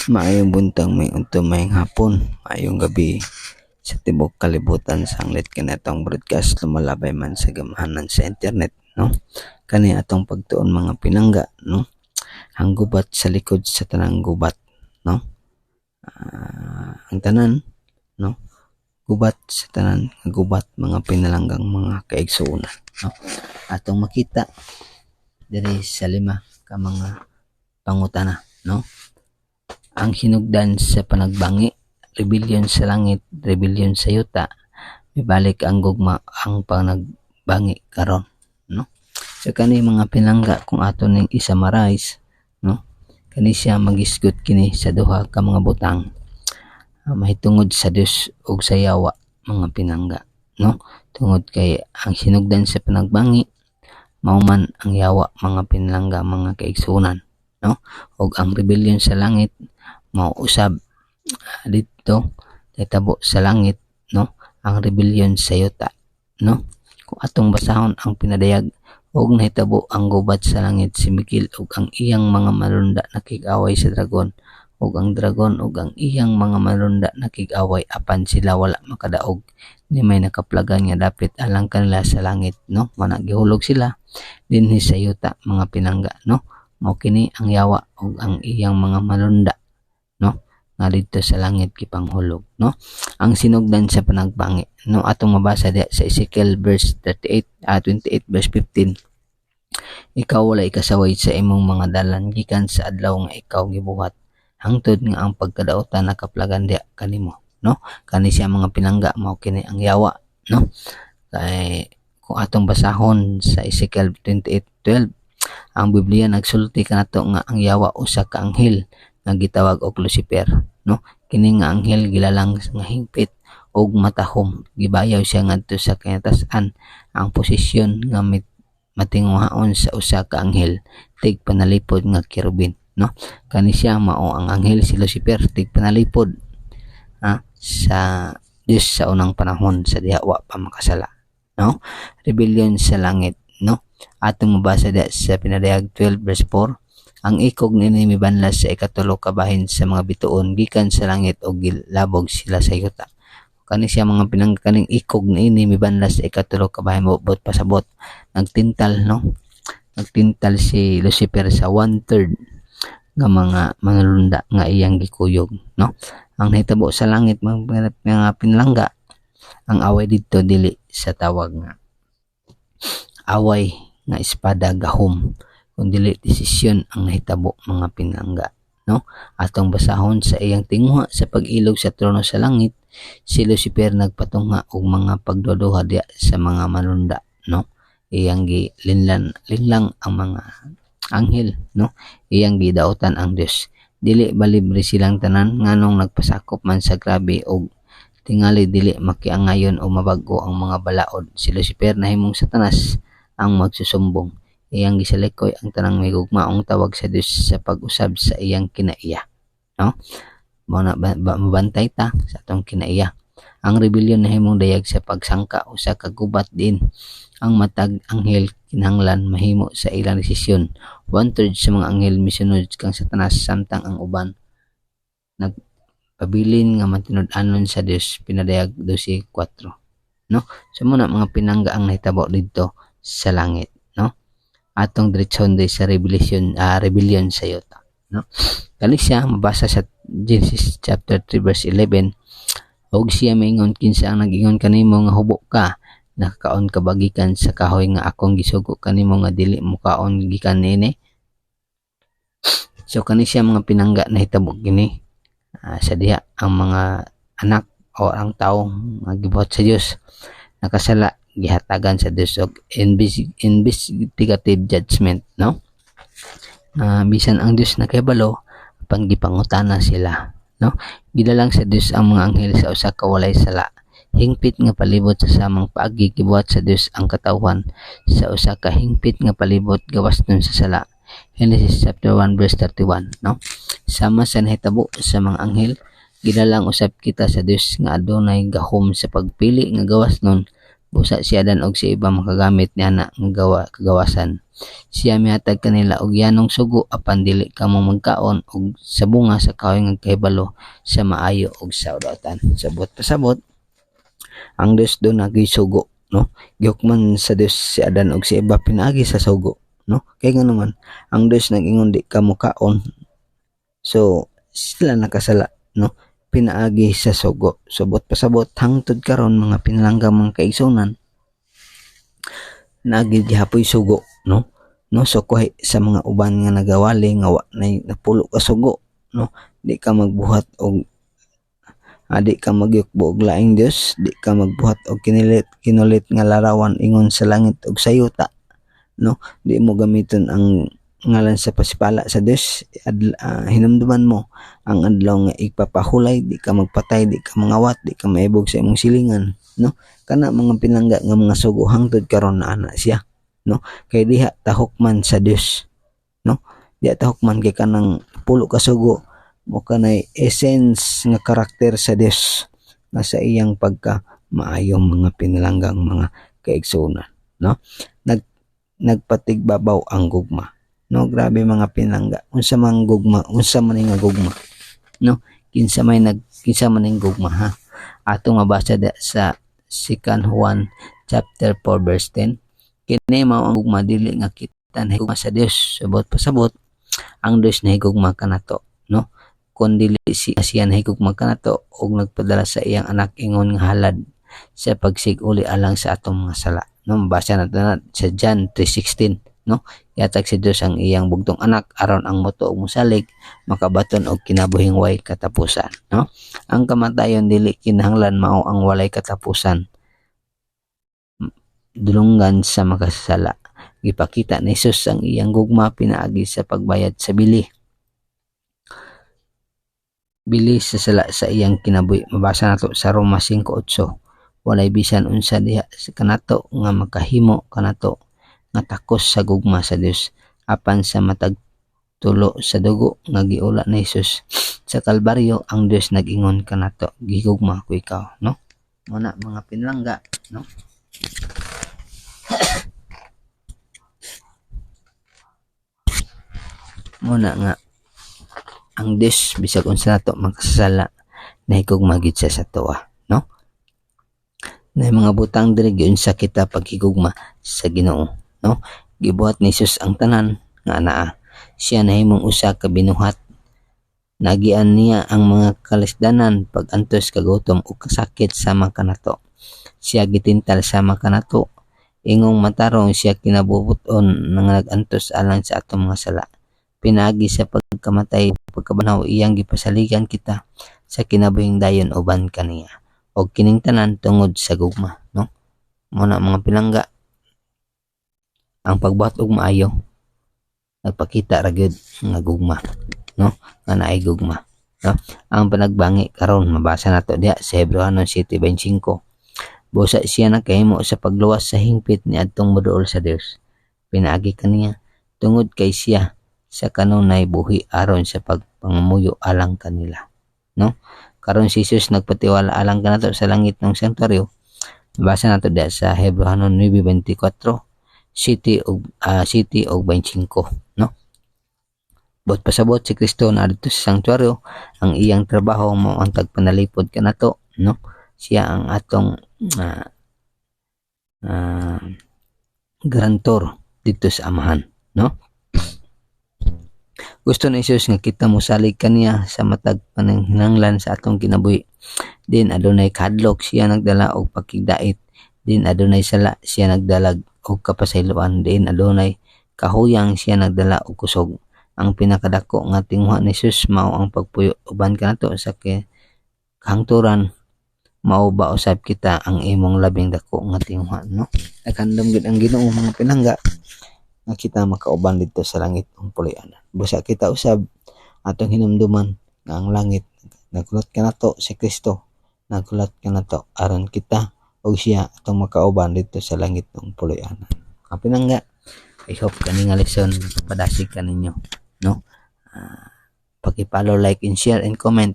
Maayong buntag, may mayong hapon, maayong gabi sa tibok kalibutan sanglit kanatong broadcast lumalabay man sa gamahanan sa internet, no? Kani atong pagtuon mga pinangga, no? Ang gubat sa likod sa tanang gubat, no? Ang tanan, no? Gubat sa tanan, gubat mga pinalanggang mga kaigsuonan, no? Atong makita diri sa lima ka mga pangutana, no? Ang hinugdan sa panagbangi, rebellion sa langit, rebellion sa yuta, mibalik ang gugma ang panagbangi karon, no? So kani mga pinangga kung ato ning i-summarize, no? Kani siya magisgot kini sa duha ka mga butang. Mahitungod sa Dios ug sa yawa mga pinangga, no? Tungod kay ang hinugdan sa panagbangi mao man ang yawa mga pinangga mga kaigsuonan, no? Ug ang rebellion sa langit mao usab dito natabo sa langit, no? Ang rebellion sa yuta, no? Kung atong basahon ang pinadayag og nahitabo ang gubat sa langit si Mikil ug ang iyang mga malunda nakig-away sa dragon ug ang dragon ug ang iyang mga malunda nakig-away apan sila wala makadaog ni may nakaplagan nga dapit alang kanila sa langit, no? Managihulog sila dinhi sa yuta mga pinangga, no? Mao kini ang yawa ug ang iyang mga malunda, no? Nga dito sa langit kipanghulog, no? Ang sinugdan sa panagbangi, no? Atong mabasa diha sa Ezekiel verse 28 verse 15. Ikaw wala ikasaway sa imong mga dalan gikan sa adlaw nga ikaw gibuhat hangtod nga ang pagkadaotan nakaplagan diha kanimo, no? Kani siya mga pinangga mao kini ang yawa, no? Kay kung atong basahon sa Ezekiel 28:12, ang Biblia nagsulti kanato nga ang yawa usa ka anghel nga gitawag og Lucifer, no? Kini nga anghel gilalang nga hingpit og matahom, gibayaw siya ngadto sa kinatasan. Ang posisyon nga matinguhaon sa usa ka anghel tig panalipod nga kerubin, no? Kani siya mao ang anghel si Lucifer tig panalipod sa Dios sa unang panahon sa diha wa pa makasala, no? Rebellion sa langit, no? Atong mabasa diha sa pinadayag 12 verse 4. Ang ikog niini mibanlas sa ikatulo ka bahin sa mga bituon gikan sa langit ug gilabog sila sa yuta. Kani siya mga pinangkaning ikog niini mibanlas sa ikatulo ka bahin bot pasabot. Nagtintal, no? Nagtintal si Lucifer sa 1/3 nga mga manulunda nga iyang gikuyog, no? Ang nahitabo sa langit mga pinlangga, ang away dito dili sa tawag nga away nga espada gahom, kundi desisyon ang nahitabo mga pinangga, no? Atong basahon sa iyang tinguha sa pag-ilog sa trono sa langit, si Lucifer nagpatunga og mga pagduduha diya sa mga manunda, no? Iyang linlang ang mga anghel, no? Iyang gidaotan ang Dios. Dili ba libre silang tanan nganong nagpasakop man sa grabe og tingali dili makiangayon o mabag-o ang mga balaod. Si Lucifer nahimong Satanas ang magsusumbong. Iyang gisalikoy ang tanang may gugmaong tawag sa Dios sa pag-usab sa iyang kinaiya, no? Mabantay ta sa atong kinaiya. Ang rebellion nahimong dayag sa pagsangka usa ka gubat din ang matag anghel kinahanglan mahimo sa ilang desisyon. 1/3 sa mga anghel misunod kang Satanas samtang ang uban nagpabilin nga matinud-anon sa Dios. Pinadayag 12:4, no? So muna mga pinangga ang nahitabo dito sa langit, no? Atong diretsyon sa rebellion sa yuta, no? Kani siya mabasa sa Genesis chapter 3 verse 11. Og siya maingon kinsa ang nag-ingon kanimo nga hubo ka, nakakaon ka bagikan sa kahoy nga akong gisugo kanimo nga dili mo kaon gikan nini. So kani siya mga pinangga nahitabo kini sa diha ang mga anak o ang tawo nga gibuhat sa Dios nakasala gihatagan sa Dios og investigative judgment, no? Bisan ang Dios nakahibalo apan gipangutana sila, no? Gidalang sa Dios ang mga anghel sa usa ka walay sala. Hingpit nga palibot sa samang paagi gibuhat sa Dios ang katawhan sa usa ka hingpit nga palibot gawas nun sa sala. Genesis chapter 1 verse 31, no? Sama sa nahitabo sa mga anghel, gidalang usab kita sa Dios nga adunay gahom sa pagpili nga gawas nun. Busa si Adan og si iba makagamit niya na nga kagawasan. Siya mihatag kanila og yanong sugo apan dili kamo magkaon og sa bunga sa kahoy nga kahibalo sa maayo og sa udautan. Sabot pasabot ang Dios do nagisugo, no? Gihukman sa Dios si Adan og si Eva pinaagi sa sugo, no? Kay nga naman ang Dios nag-ingon di ka mokaon. So sila nakasala, no? Pinaagi sa sugo. Sabot pasabot hangtod karon mga pinalanggang mga kaigsunan nagid gihapoy sugo, no? No, so kuhay sa mga uban nga nagawali nga wa nay napulo ka sugo, no? Di ka magbuhat og di ka magyukbo og laing Dios, di ka magbuhat og kinulit nga larawan ingon sa langit og sa yuta, no? Di mo gamiton ang ngalan sa pasipala sa Dios. Hinumduman mo ang adlaw nga ipapahulay, di ka magpatay, di ka mangawat, di ka maibog sa imong silingan, no? Kana mga pinangga nga mga sugo hangtod karon na ana siya, no? Kay diha tahukman sa Dios, no? Diha tahukman kay kanang pulo ka sugo mo kanay essence nga karakter sa Dios na sa iyang pagka maayong mga pinalanggang mga kaigsunan, no? Nagpatigbabaw ang gugma, no? Grabe mga pinangga, unsa man gugma, unsa man nga gugma, no? Kinsa man ning gugma, ha? Atong mabasa sa 2 Juan chapter 4 verse 10. Kini mao ang gugma dili nga kita nahigugma sa Dios. Sabot pasabot ang Dios nahigugma kanato, no? Kun dili siya nahigugma kanato og nagpadala sa iyang anak ingon nga halad sa pagsig-uli alang sa atong mga sala, no? Mabasa nato sa John 3:16, no? Yatag si Dios ang iyang bugtong anak aron ang moto og mosalig makabaton og kinabuhing way katapusan, no? Ang kamatayon dili kinahanglan mao ang walay katapusan dulungan sa makasala. Gipakita ni Jesus ang iyang gugma pinaagi sa pagbayad sa bili sa sala sa iyang kinabuhi. Mabasa nato sa Roma 5:8. Walay bisan unsa diha sa kanato nga makahimo kanato nga takos sa gugma sa Dios apan sa matag tulo sa dugo nga giula ni Jesus sa Kalbaryo. Ang Dios nag-ingon kanato, gigugma ko ikaw, no? Muna mga pinlangga, no? Muna nga ang Dios bisag unsa nato makasala nahigugma gid sa tuwa, no? Na mga butang diri unsa kita paghigugma sa Ginoo, no? Gibuhat ni Jesus ang tanan nga anaa. Siya nahimong usa ka binuhat. Nagian niya ang mga kalisdanan pag-antos kagutom o kasakit sama kanato. Siya gitintal sama kanato. Ingong matarong siya kinabubuton nga nag-antos alang sa atong mga sala. Pinaagi sa pagkamatay pagkabanaw iyang gipasaligan kita sa kinabuhing dayon uban kaniya og kining tanan tungod sa gugma, no? Muna mga pinangga ang pagbuhat og maayo nagpakita ra gyud nga gugma, no? Nga naay gugma, no? Ang panagbangi karon mabasa nato diha sa Hebreano 7:25. Busa siya nakahimo sa pagluwas sa hingpit ni adtong moduol sa Dios. Pinaagi kaniya tungod kay siya sa kanunay buhi aron sa pagpangamuyo alang kanila, no? Karon si Jesus nagpatiwala alang kanato sa langit ng sanktuaryo. Basa nato diha sa Hebreano 9:24, 7 og 25, no? Bot pasabot si Kristo na adto sa sanktuaryo, ang iyang trabaho mao ang tagpanalipod kanato, no? Siya ang atong garantor dito sa amahan, no? Gusto ni Jesus nga kita mosalig kaniya sa matag pananghinanglan sa atong kinabuhi. Din adunay kadlok siya nagdala og pakigdait. Din adunay sala siya nagdalag og kapasayloan. Din adunay kahuyang siya nagdala og kusog. Ang pinakadako nga tinguha ni Jesus mao ang pagpuyo uban kanato sa kahangturan. Mao ba usab kita ang imong labing dako nga tinguha, no? Naghandom gid ang Ginoo mga pinangga nga kita makauban dito sa langit ng pulianan. Busa kita usab atong hinumduman nga ang langit nagulat kanato si Kristo, nagulat kanato aron kita og siya atong makauban dito sa langit ng pulianan. Ang pinangga, I hope kani nga lesson padasig kaninyo, no? Paki-follow, like and share and comment,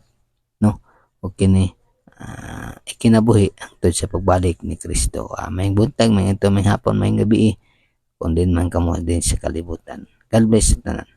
no? Og kini ikinabuhi ang tud sa pagbalik ni Kristo. Mayong buntag, mayong ito, mayong hapon, mayong gabi. kung din man kamo din sa kalibutan. God bless tanan.